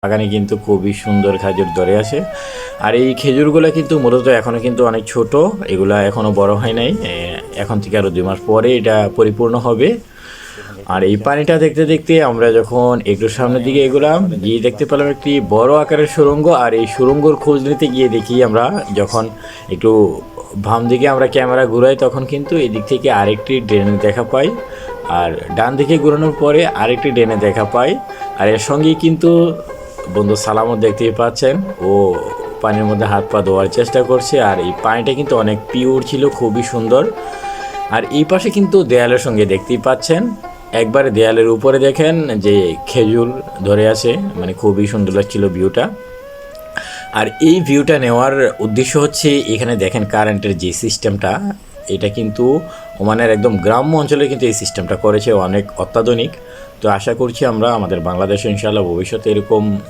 বাগানে কিন্তু খুবই সুন্দর খেজুর ধরে আছে। আর এই খেজুরগুলো কিন্তু মূলত এখনও কিন্তু অনেক ছোট, এগুলা এখনও বড় হয় নাই। এখন থেকে আরও 2 মাস পরে এটা পরিপূর্ণ হবে। আর এই পানিটা দেখতে দেখতে আমরা যখন একটু সামনের দিকে এগোলাম, গিয়ে দেখতে পেলাম একটি বড় আকারের সুড়ঙ্গ। আর এই সুড়ঙ্গর খোঁজ নিতে গিয়ে দেখি আমরা, যখন একটু বাম দিকে আমরা ক্যামেরা ঘুরাই তখন কিন্তু এদিক থেকে আরেকটি ড্রেন দেখা পাই, আর ডান দিকে ঘুরানোর পরে আরেকটি ড্রেনে দেখা পাই। আর এর সঙ্গেই কিন্তু বন্ধু সালামও দেখতেই পাচ্ছেন, ও পানির মধ্যে হাত পা ধোয়ার চেষ্টা করছে। আর এই পানিটা কিন্তু অনেক পিওর ছিল, খুবই সুন্দর। আর এই পাশে কিন্তু দেয়ালের সঙ্গে দেখতেই পাচ্ছেন, একবারে দেয়ালের উপরে দেখেন যে খেজুর ধরে আছে, মানে খুবই সুন্দর লাগছিল ভিউটা। আর এই ভিউটা নেওয়ার উদ্দেশ্য হচ্ছে, এখানে দেখেন কারেন্টের যে সিস্টেমটা, এটা কিন্তু ওমানের একদম গ্রাম্য অঞ্চলে কিন্তু এই সিস্টেমটা করেছে, অনেক অত্যাধুনিক। তো আশা করছি আমরা আমাদের বাংলাদেশে ইনশাআল্লাহ ভবিষ্যতে এরকম